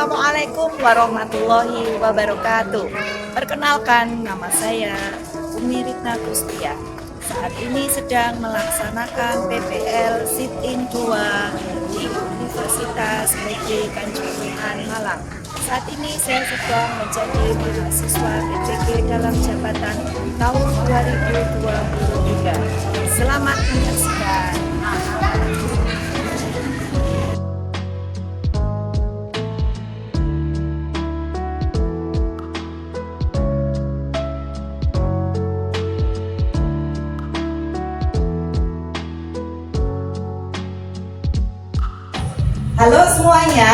Assalamualaikum warahmatullahi wabarakatuh. Perkenalkan, nama saya Umi Ritna Kustia. Saat ini sedang melaksanakan PPL Sit-in 2 di Universitas PG Kanjuruhan Malang. Saat ini saya sedang menjadi mahasiswa PPG dalam jabatan tahun 2023. Selamat menyaksikan. Halo semuanya,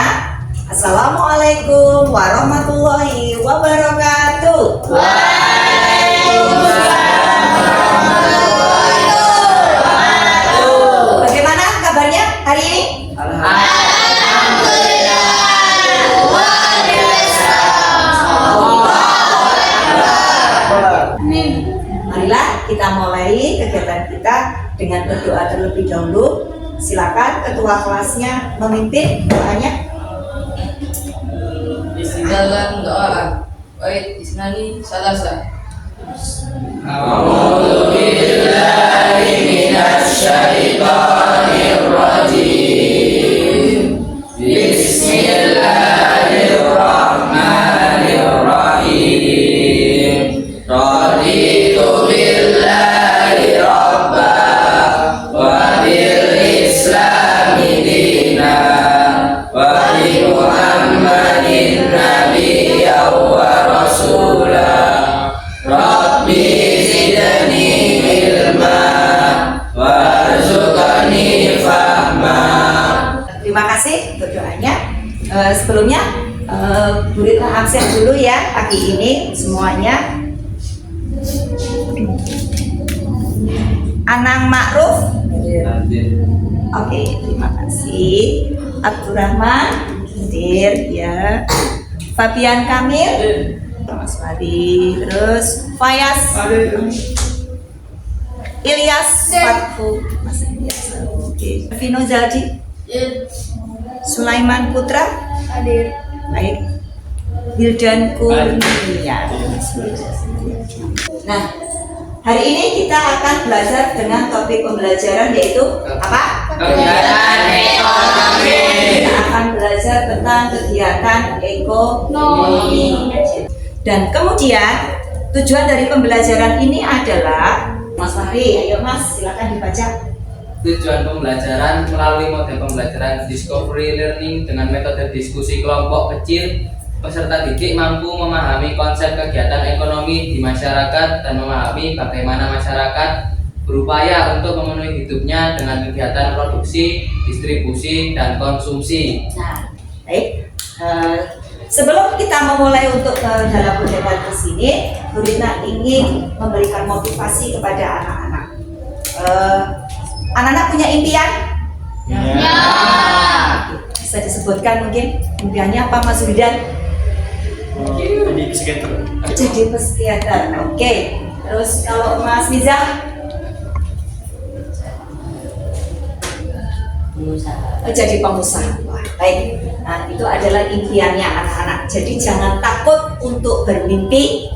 Assalamualaikum warahmatullahi wabarakatuh. Bagaimana kabarnya hari ini? Marilah kita mulai kegiatan kita dengan berdoa terlebih dahulu. Silakan ketua kelasnya memimpin doanya. Dalam doa, baik isnani salasa. A'udzu billahi minasy syaithanir rajim. Bismillahirrahmanirrahim. Raditu billahi rabba wa bil islami dina wa bi Muhammadin nabiyya wa rasula. Rabbi zidni ilma warzuqni fahma. Terima kasih untuk doanya. Sebelumnya Bu Ritna absen dulu ya pagi ini semuanya. Anang Ma'ruf. Oke, terima kasih. Abdurrahman hadir ya. Fabian Kamil, Mas Fadi, terus Fayas, Ilyas Fathu, Mas Ilyas, oke. Vino Zaldi, Sulaiman Putra, hadir. Baik. Wildan Kurnia. Nah, hari ini kita akan belajar dengan topik pembelajaran yaitu apa? Kegiatan ekonomi. Kita akan belajar tentang kegiatan ekonomi. Dan kemudian tujuan dari pembelajaran ini adalah, Mas Fahri, ayo Mas, silakan dibaca. Tujuan pembelajaran melalui model pembelajaran discovery learning dengan metode diskusi kelompok kecil, peserta didik mampu memahami konsep kegiatan ekonomi di masyarakat dan memahami bagaimana masyarakat berupaya untuk memenuhi hidupnya dengan kegiatan produksi, distribusi, dan konsumsi. Nah, baik. Sebelum kita memulai untuk dalam kegiatan ke sini, Bu Ritna ingin memberikan motivasi kepada anak-anak. Anak-anak punya impian? Ya. Bisa disebutkan mungkin impiannya apa, Mas Widan? Jadi psikiater. Jadi psikiater. Oke. Terus kalau Mas Miza? Jadi pengusaha. Wah, baik. Nah, itu adalah impiannya anak-anak. Jadi jangan takut untuk bermimpi,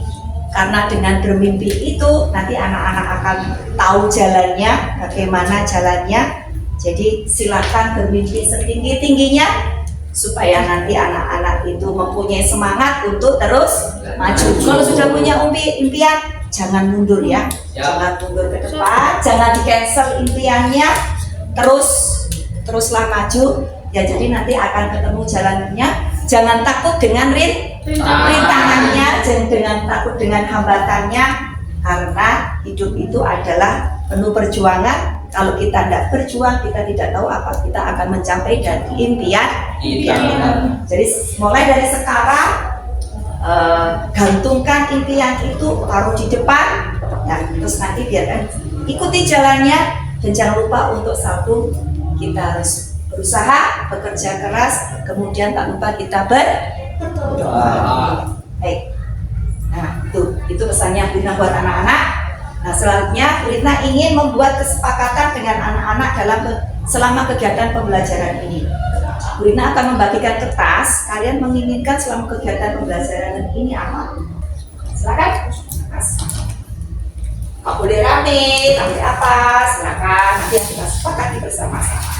karena dengan bermimpi itu nanti anak-anak akan tahu jalannya, bagaimana jalannya. Jadi silakan bermimpi setinggi-tingginya supaya nanti anak-anak itu mempunyai semangat untuk terus maju. Kalau sudah punya impian, jangan mundur ya. Jangan mundur ke depan, jangan di-cancel impiannya. Teruslah maju ya, jadi nanti akan ketemu jalannya. Jangan takut dengan rintangannya, jangan takut dengan hambatannya, karena hidup itu adalah penuh perjuangan. Kalau kita tidak berjuang, kita tidak tahu apa kita akan mencapai dari impian kita. Jadi mulai dari sekarang gantungkan impian itu, taruh di depan, ya, terus nanti biarkan ikuti jalannya. Dan jangan lupa untuk satu, kita harus berusaha, bekerja keras, kemudian tak lupa kita berdoa. Baik. Nah, itu pesannya Bu Ritna buat anak-anak. Nah, selanjutnya Bu Ritna ingin membuat kesepakatan dengan anak-anak selama kegiatan pembelajaran ini. Bu Rina akan membagikan kertas. Kalian menginginkan selama kegiatan pembelajaran ini apa? Silakan. Kertas. Nggak boleh rame, nggak boleh apa, silakan. Nanti yang kita sepakati bersama-sama.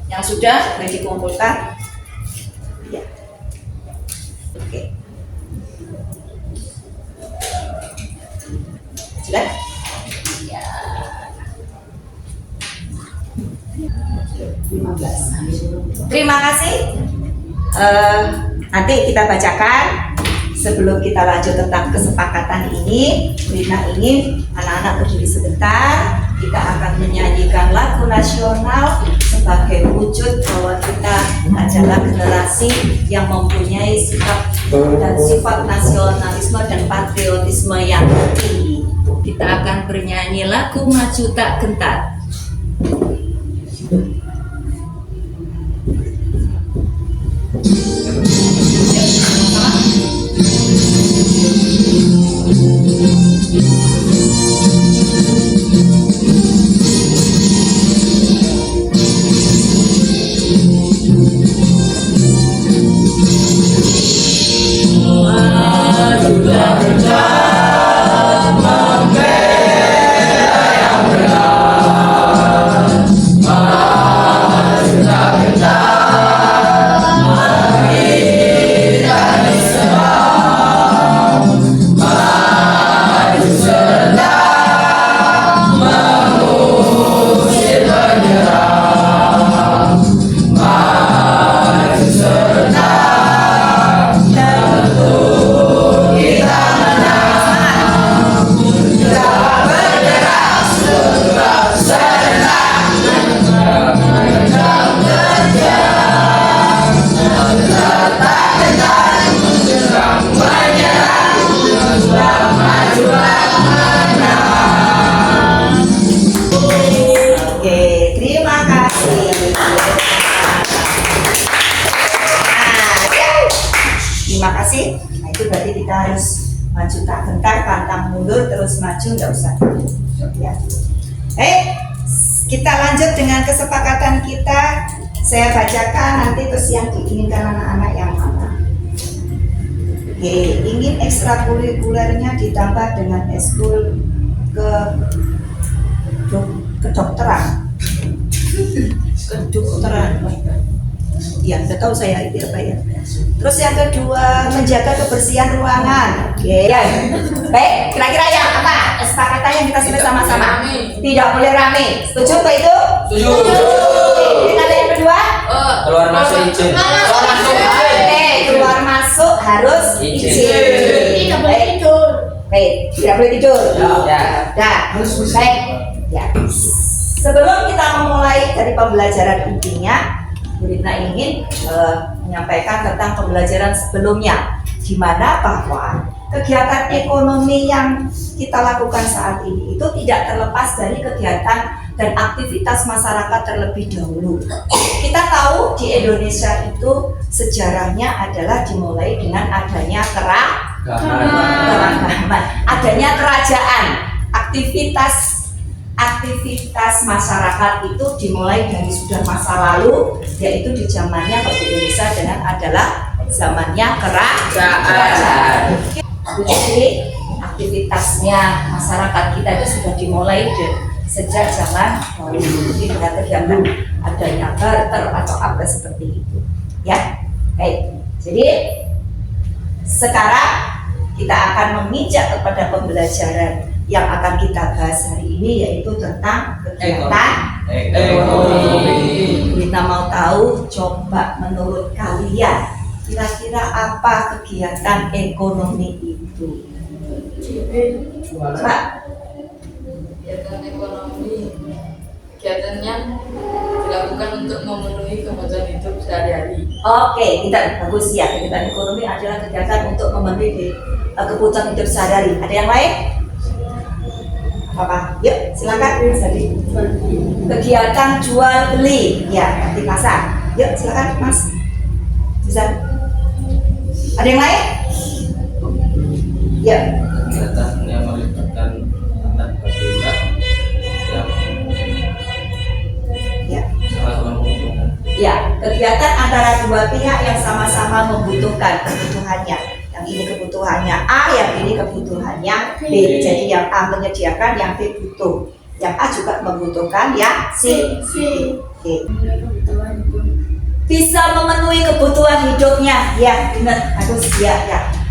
Yang sudah boleh dikumpulkan. Ya. Oke. Sudah? Ya. 15. Terima kasih. Nanti kita bacakan. Sebelum kita lanjut tentang kesepakatan ini, Rina ingin anak-anak berdiri sebentar. Kita akan menyanyikan lagu nasional sebagai wujud bahwa kita adalah generasi yang mempunyai sikap dan sifat nasionalisme dan patriotisme yang tinggi. Kita akan bernyanyi lagu Maju Tak Gentar. Terima kasih. Nah, itu berarti kita harus maju tak gentar, pantang mundur, terus maju, nggak usah. Ya. Kita lanjut dengan kesepakatan kita. Saya bacakan nanti terus yang diinginkan anak-anak yang mana. Oke, ingin ekstrakurikulernya ditambah dengan eskul kedokteran. Kedokteran. Ya, sudah tahu saya itu apa ya. Terus yang kedua, menjaga kebersihan ruangan. Oke. Ya. Baik, kira-kira yang apa? Kesepakatan yang kita sudah sama-sama. Tidak boleh rame. Setuju Pak itu? Setuju. Oke, kata yang kedua? Keluar masuk izin. Keluar masuk. Oke, keluar masuk harus izin. Tidak boleh tidur. Baik, tidak boleh tidur. Ya. Dah. Baik. Ya. Sebelum kita memulai dari pembelajaran intinya, Bu Rina ingin menyampaikan tentang pembelajaran sebelumnya, di mana bahwa kegiatan ekonomi yang kita lakukan saat ini itu tidak terlepas dari kegiatan dan aktivitas masyarakat terlebih dahulu. Kita tahu di Indonesia itu sejarahnya adalah dimulai dengan adanya keragaman, adanya kerajaan, aktivitas masyarakat itu dimulai dari sudah masa lalu, yaitu di zamannya Pak Indonesia dengan adalah zamannya kerajaan. Jadi aktivitasnya masyarakat kita itu sudah dimulai sejak zaman dahulu dengan kegiatan adanya barter atau apa seperti itu. Ya, baik. Jadi sekarang kita akan menginjak kepada pembelajaran yang akan kita bahas hari ini, yaitu tentang kegiatan ekonomi. Kita mau tahu, coba menurut kalian kira-kira apa kegiatan ekonomi itu? Coba. Kegiatan ekonomi, kegiatannya dilakukan untuk memenuhi kebutuhan hidup sehari-hari. Oke, kita bagus ya. Kegiatan ekonomi adalah kegiatan untuk memenuhi kebutuhan hidup sehari-hari. Ada yang lain? Apa? Yuk, silakan. Jadi kegiatan jual beli, ya di pasar. Yuk, silakan Mas. Bisa. Ada yang lain? Ya. Kegiatan yang melibatkan antar berbeda yang Ya. sama-sama menguntungkan. Ya, kegiatan antara dua pihak yang sama-sama membutuhkan kebutuhannya. Yang ini kebutuhannya A, yang ini kebutuhannya B. Jadi yang A menyediakan, yang B butuh. Yang A juga membutuhkan, yang C. Oke. Bisa memenuhi kebutuhan hidupnya. Ya, benar. Harus ya.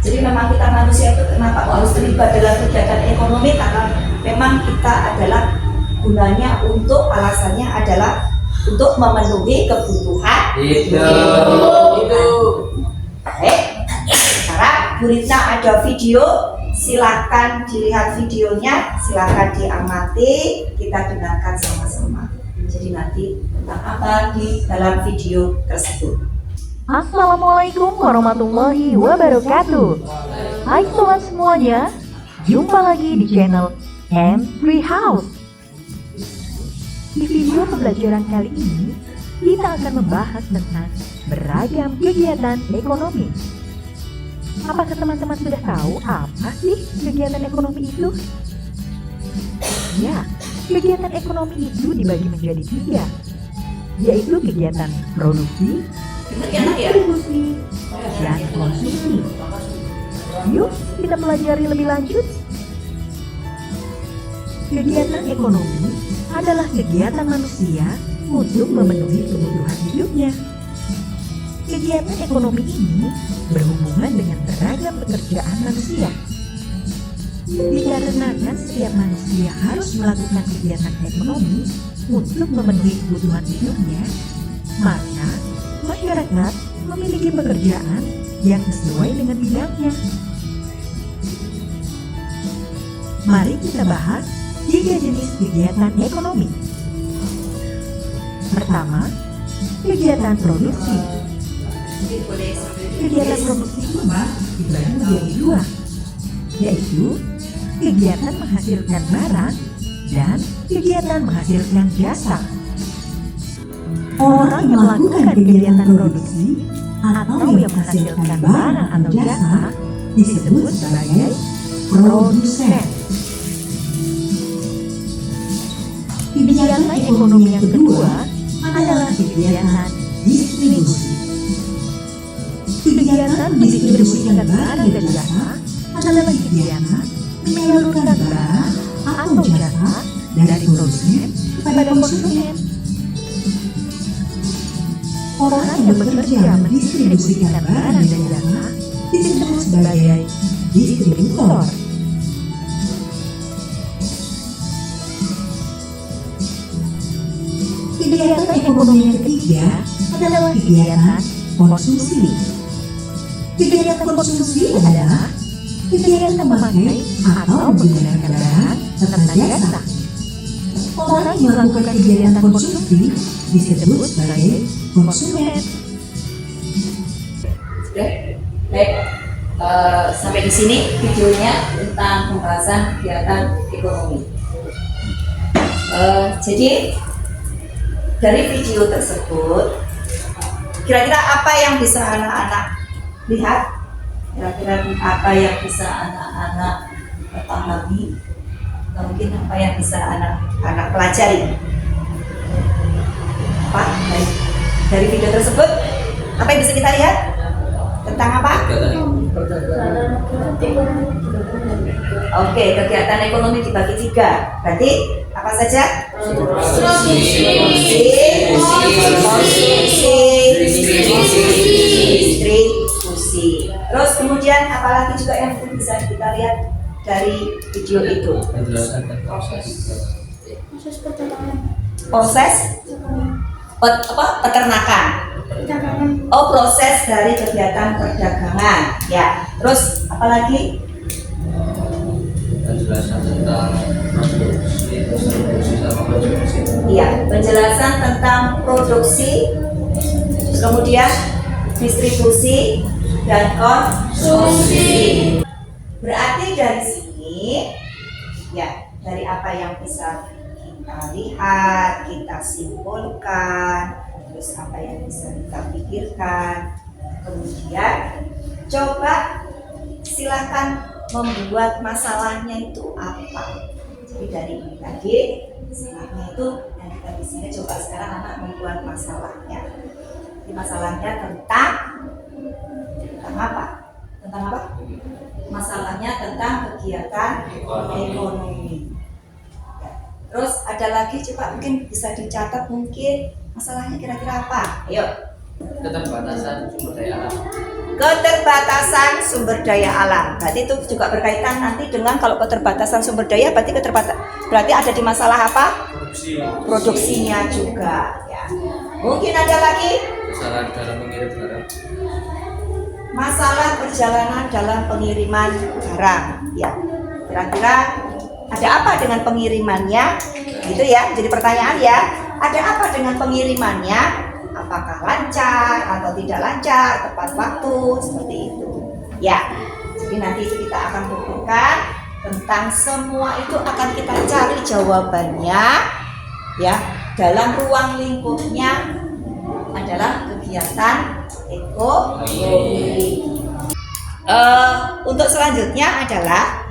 Jadi memang kita manusia itu kenapa harus terlibat dalam kegiatan ekonomi, karena memang kita adalah gunanya untuk, alasannya adalah untuk memenuhi kebutuhan Hidup. Baik, sekarang Bu Rita ada video, silakan dilihat videonya, silakan diamati, kita dengarkan sama-sama. Jadi nanti tentang apa di dalam video tersebut. Assalamualaikum warahmatullahi wabarakatuh. Hai sobat semuanya, jumpa lagi di channel M3 House. Di video pembelajaran kali ini, kita akan membahas tentang beragam kegiatan ekonomi. Apakah teman-teman sudah tahu apa sih kegiatan ekonomi itu? Ya, kegiatan ekonomi itu dibagi menjadi 3, yaitu kegiatan produksi, distribusi, dan konsumsi. Yuk, kita pelajari lebih lanjut. Kegiatan ekonomi adalah kegiatan manusia untuk memenuhi kebutuhan hidupnya. Kegiatan ekonomi ini berhubungan dengan beragam pekerjaan manusia. Dikarenakan setiap manusia harus melakukan kegiatan ekonomi untuk memenuhi kebutuhan hidupnya, maka masyarakat memiliki pekerjaan yang sesuai dengan bidangnya. Mari kita bahas 3 jenis kegiatan ekonomi. Pertama, kegiatan produksi. Kegiatan produksi ini dibagi menjadi 2, yaitu kegiatan menghasilkan barang dan kegiatan menghasilkan jasa. Orang yang melakukan kegiatan produksi atau yang menghasilkan barang atau jasa disebut sebagai produsen. Kegiatan ekonomi yang kedua adalah kegiatan distribusi. Kegiatan mendistribusikan barang dan jasa adalah kegiatan menyalurkan barang atau jasa dari produsen kepada konsumen. Orang yang bekerja mendistribusikan barang dan jasa disebut sebagai distributor. Kegiatan ekonomi yang ketiga adalah kegiatan konsumsi. Kegiatan konsumsi adalah kegiatan memakai atau menggunakan barang serta jasa. Orang yang melakukan kegiatan konsumsi disebut sebagai konsumen. Sudah? Baik. Sampai di sini videonya tentang pembahasan kegiatan ekonomi. Jadi dari video tersebut, kira-kira apa yang bisa anak-anak lihat? Kira-kira apa yang bisa anak-anak pahami? Atau mungkin apa yang bisa anak-anak pelajari? Apa? Dari video tersebut, apa yang bisa kita lihat? Tentang apa? Oke, kegiatan ekonomi dibagi 3. Berarti apa saja? Distribusi. Terus kemudian apalagi juga yang bisa kita lihat dari video itu? Proses peternakan. Oh, proses dari kegiatan perdagangan. Ya. Terus apalagi? Penjelasan tentang produksi, distribusi sama konsumsi. Iya, penjelasan tentang produksi, kemudian distribusi dan konsumsi. Berarti dari sini, ya, dari apa yang bisa kita lihat, kita simpulkan, terus apa yang bisa kita pikirkan, kemudian coba silakan membuat masalahnya itu apa. Jadi dari ini tadi masalahnya itu yang kita bisa coba sekarang anak membuat masalahnya. Jadi masalahnya tentang apa? Tentang apa? Masalahnya tentang kegiatan ekonomi. Ya. Terus ada lagi coba mungkin bisa dicatat mungkin masalahnya kira-kira apa? Ayo. Keterbatasan sumber daya alam. Keterbatasan sumber daya alam. Berarti itu juga berkaitan nanti dengan kalau keterbatasan sumber daya berarti ada di masalah apa? Produksinya juga. Ya. Mungkin ada lagi Kesalahan dalam mengirim barang. masalah perjalanan dalam pengiriman barang. Ya. Kira-kira ada apa dengan pengirimannya? Gitu ya. Jadi pertanyaan ya, ada apa dengan pengirimannya? Apakah lancar atau tidak lancar, tepat waktu, seperti itu. Ya, jadi nanti itu kita akan bukukan tentang semua itu akan kita cari jawabannya ya dalam ruang lingkupnya adalah kegiatan ekonomi. Untuk selanjutnya adalah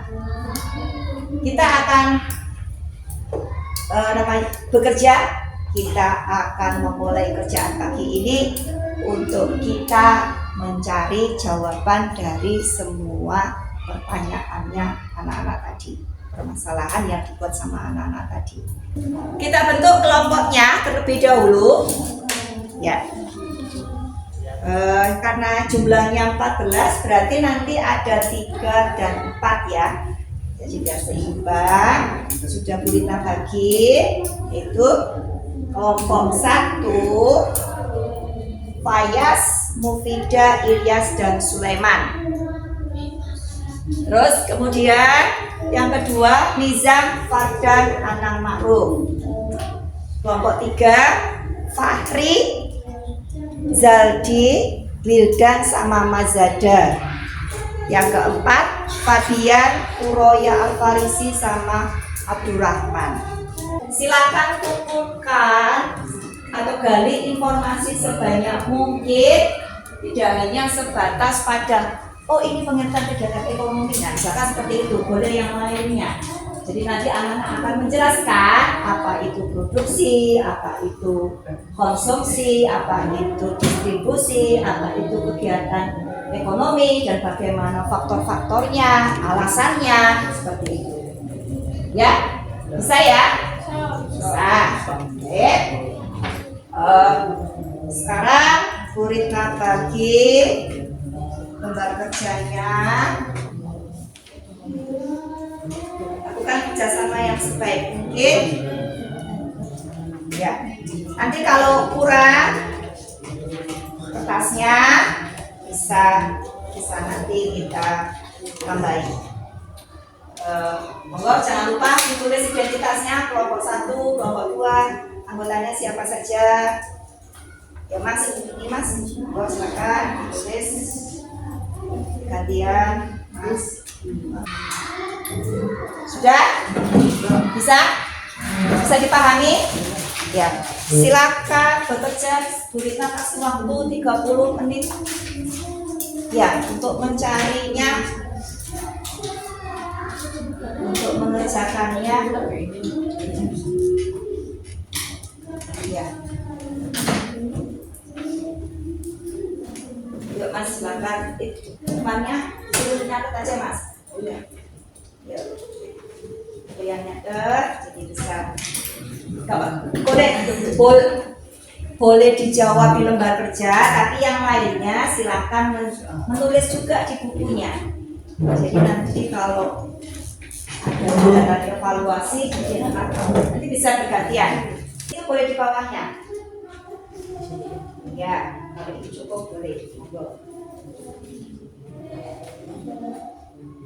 kita akan bekerja. Kita akan memulai kerjaan pagi ini untuk kita mencari jawaban dari semua pertanyaannya anak-anak tadi, permasalahan yang dibuat sama anak-anak tadi. Kita bentuk kelompoknya terlebih dahulu, ya. Karena jumlahnya 14, berarti nanti ada 3 dan 4 ya. Jadi biar seimbang. Sudah Bu Rita bagi itu. Kelompok 1 Fayas, Mufida, Ilyas, dan Sulaiman. Terus kemudian yang kedua Nizam, Fardan, Anang, Ma'ruf. Kelompok 3 Fahri, Zaldi, Wildan, sama Mazada. Yang keempat Fabian, Uroya, Al-Farisi, sama Abdurrahman. Silakan kumpulkan atau gali informasi sebanyak mungkin, tidak hanya sebatas pada oh ini pengertian kegiatan ekonomi, nah misalkan seperti itu, boleh yang lainnya. Jadi nanti anak-anak akan menjelaskan apa itu produksi, apa itu konsumsi, apa itu distribusi, apa itu kegiatan ekonomi, dan bagaimana faktor-faktornya, alasannya, seperti itu. Ya, bisa ya? Bisa. Oke. Sekarang Bu Rita bagi lembar kerjanya. Lakukan kerjasama yang sebaik mungkin. Ya. Nanti kalau kurang kertasnya bisa nanti kita tambahin. Monggo jangan lupa ditulis identitasnya, kelompok 1, kelompok 2, anggotanya siapa saja. Ya Mas, ini Mas, monggo silakan tulis gantian Mas. Sudah? Bisa? Bisa dipahami? Ya. Silakan bekerja, Bu Rita kasih waktu 30 menit. Ya, untuk mencarinya, untuk mengerjakannya. Ya. Yuk Mas, silakan. Depannya suruh nyatet aja Mas. Yuk. Yang nyatet, jadi bisa. Boleh dijawab di lembar kerja, tapi yang lainnya silakan menulis juga di bukunya. Jadi nanti kalau ada evaluasi nanti bisa bergantian. Itu boleh di bawahnya. Ya, kalau itu cukup boleh.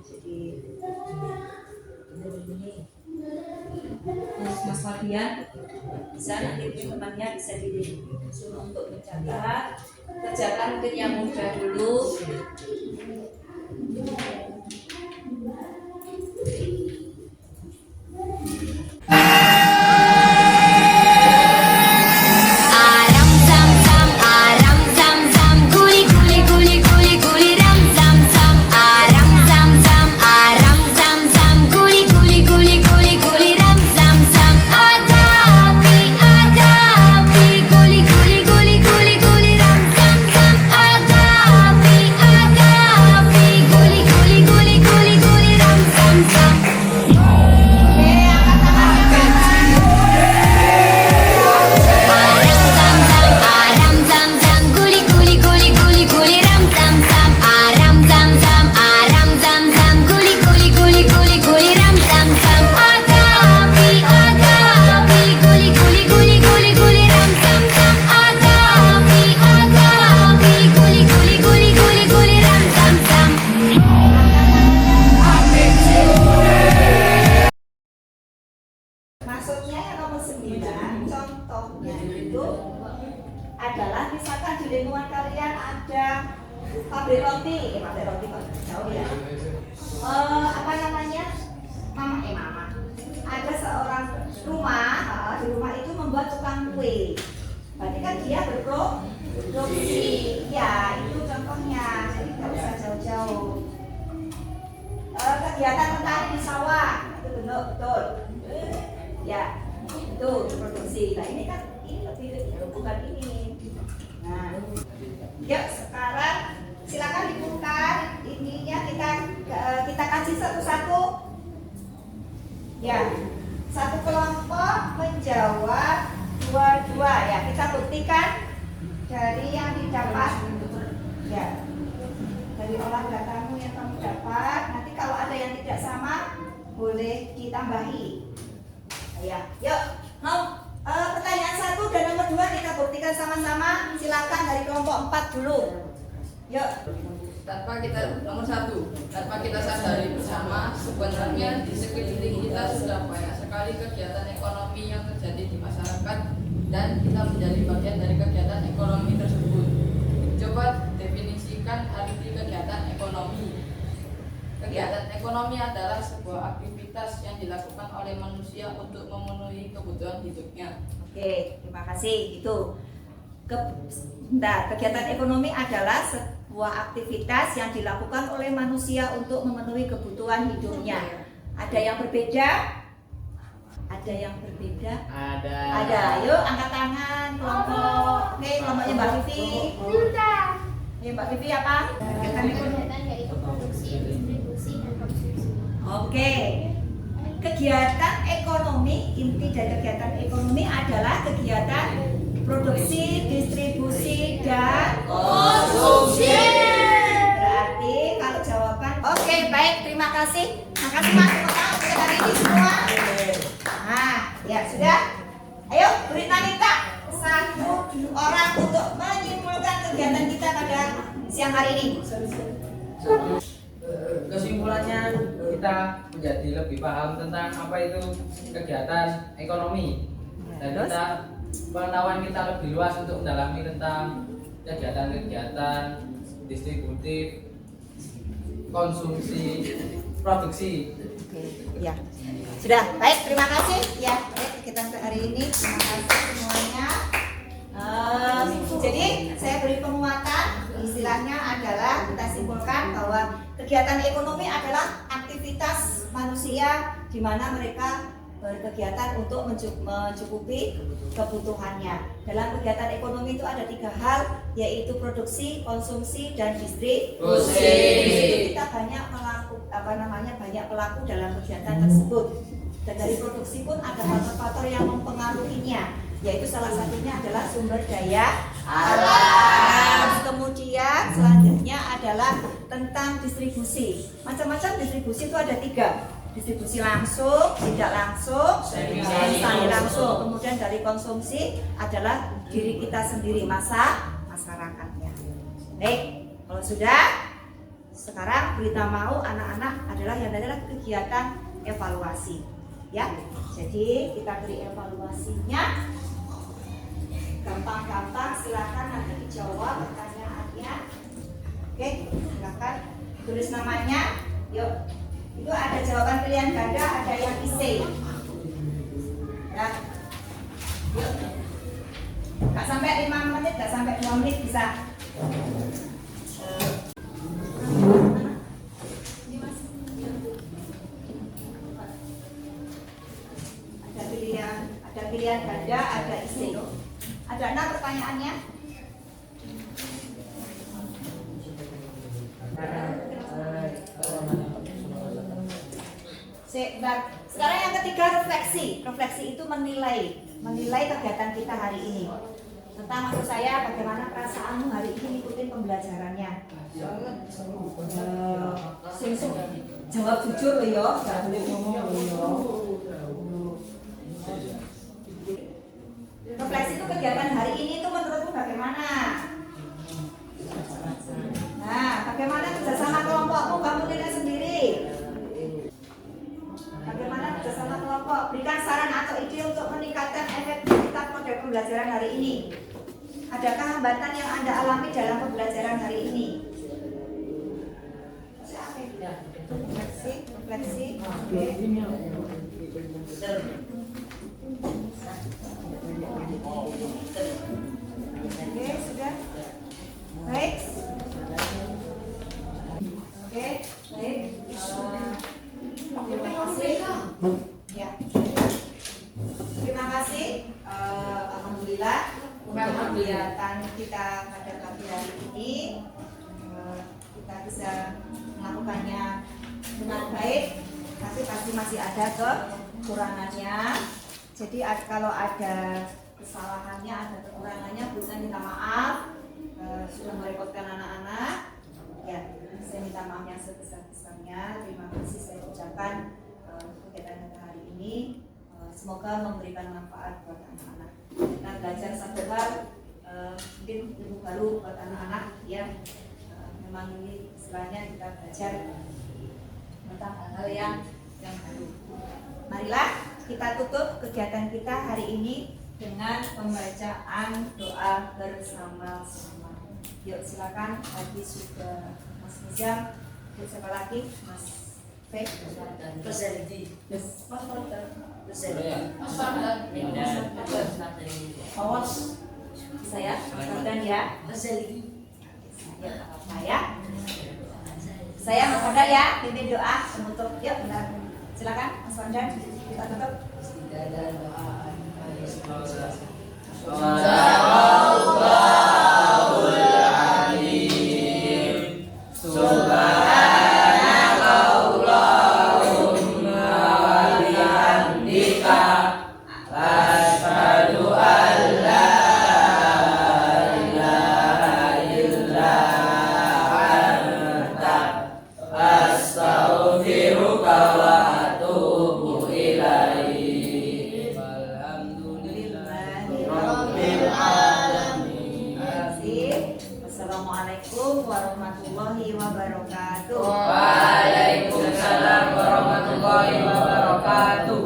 Jadi ini Mas Fabian bisa nanti temannya bisa disuruh untuk mencatat. Kerjakan mungkin yang mudah dulu. Aram zam zam, guli guli guli guli guli ram zam. itu adalah misalkan di lingkungan kalian ada pabrik roti kok jauh ya. Apa namanya? Mama. Ada seorang rumah, di rumah itu membuat tukang kue. Berarti kan dia berproduksi. Ya, itu contohnya. Jadi nggak usah jauh-jauh. Kegiatan petani di sawah itu betul. Ya, itu produksi. Nah ini kan lebih bukan ini. Nah, yuk sekarang silakan dibuka ininya kita kasih satu-satu. Ya, satu kelompok menjawab dua-dua ya. Kita buktikan dari yang didapat ya. Dari olah datamu yang kamu dapat. Nanti kalau ada yang tidak sama boleh ditambahi. Ya, yuk. Pertanyaan 1 dan nomor 2 kita buktikan sama-sama. Silakan dari kelompok 4 dulu. Yuk. Nomor 1, tanpa kita sadari bersama, sebenarnya di sekeliling kita sudah banyak sekali kegiatan ekonomi yang terjadi di masyarakat dan kita menjadi bagian dari kegiatan ekonomi tersebut. Coba definisikan arti kegiatan ekonomi. Kegiatan ekonomi adalah sebuah aktivitas yang dilakukan oleh manusia untuk memenuhi kebutuhan hidupnya. Oke, terima kasih. Itu kegiatan ekonomi adalah sebuah aktivitas yang dilakukan oleh manusia untuk memenuhi kebutuhan hidupnya. Ada yang berbeda? Ada yang berbeda? Ada. Yuk angkat tangan kelompok. Oke, kelompoknya Mbak Vivi. Ya, Mbak Vivi apa? Kegiatan yaitu produksi, distribusi, dan konsumsi. Oke. Kegiatan ekonomi, inti dari kegiatan ekonomi adalah kegiatan produksi, distribusi, dan konsumsi. Berarti kalau jawaban oke, baik, terima kasih. Makasih Mas untuk hari ini semua. Nah, ya sudah. Ayo, beri Nalita 1 orang untuk menyimpulkan kegiatan kita pada siang hari ini. Kesimpulannya kita menjadi lebih paham tentang apa itu kegiatan ekonomi dan kita pengetahuan kita lebih luas untuk mendalami tentang kegiatan-kegiatan distributif, konsumsi, produksi. Oke, ya. Sudah, baik, terima kasih. Ya, baik, kita untuk hari ini. Terima kasih semuanya. Jadi, saya beri penguatan. Istilahnya adalah kita simpulkan bahwa kegiatan ekonomi adalah aktivitas manusia di mana mereka berkegiatan untuk mencukupi kebutuhannya. Dalam kegiatan ekonomi itu ada 3 hal, yaitu produksi, konsumsi, dan distribusi. Kita banyak banyak pelaku dalam kegiatan tersebut. Dan dari produksi pun ada faktor-faktor yang mempengaruhinya, yaitu salah satunya adalah sumber daya alam. Kemudian selanjutnya adalah tentang distribusi. Macam-macam distribusi itu ada 3. Distribusi langsung, tidak langsung, semi langsung. Kemudian dari konsumsi adalah diri kita sendiri, masyarakatnya. Baik, kalau sudah, sekarang berita mau anak-anak adalah kegiatan evaluasi. Ya, jadi kita beri evaluasinya. Gampang-gampang, silakan nanti dijawab pertanyaannya. Oke, silakan tulis namanya. Yuk. Itu ada jawaban pilihan ganda, ada yang isi. Ya. Yuk. Gak sampai 5 menit, gak sampai 2 menit bisa. Ada pilihan ganda, ada isi. Ada 6 pertanyaannya. Sekarang yang ketiga, refleksi. Refleksi itu menilai kegiatan kita hari ini. Tentang maksud saya bagaimana perasaanmu hari ini ngikutin pembelajarannya. Jawab jujur loh yo, jangan boleh ngomong loh yo. Refleksi itu kegiatan hari ini itu menurutmu bagaimana? Nah, bagaimana kerjasama kelompokmu? Kamu nilai sendiri. Bagaimana kerjasama kelompok? Berikan saran atau ide untuk meningkatkan efektivitas model pembelajaran hari ini? Adakah hambatan yang Anda alami dalam pembelajaran hari ini? Refleksi. Oke. Oke, sudah. Baik. Oke, baik. Terima kasih. Ya. Terima kasih. Alhamdulillah untuk kegiatan kita pada pagi hari ini kita bisa melakukannya dengan baik, tapi pasti masih ada kekurangannya. Jadi kalau ada kesalahannya, ada kekurangannya, bisa minta maaf. Sudah merepotkan anak-anak, ya saya minta maaf yang sebesar-besarnya. Terima kasih saya ucapkan kegiatan kita hari ini. Semoga memberikan manfaat buat anak-anak. Kita belajar satu hal, mungkin ilmu baru buat anak-anak, ya. Memang ini istilahnya kita belajar tentang hal-hal yang baru. Marilah kita tutup kegiatan kita hari ini dengan pembacaan doa bersama-sama. Yuk silakan, tadi sudah Mas Nizam, siapa lagi? Mas Fek, Presenti, Mas Awas, saya, dan ya, saya Mas Fardan ya, pimpin doa penutup. Yuk, bentar. Silakan Mas Fardan, kita tutup. Assalamualaikum warahmatullahi wabarakatuh. Waalaikumsalam warahmatullahi wabarakatuh.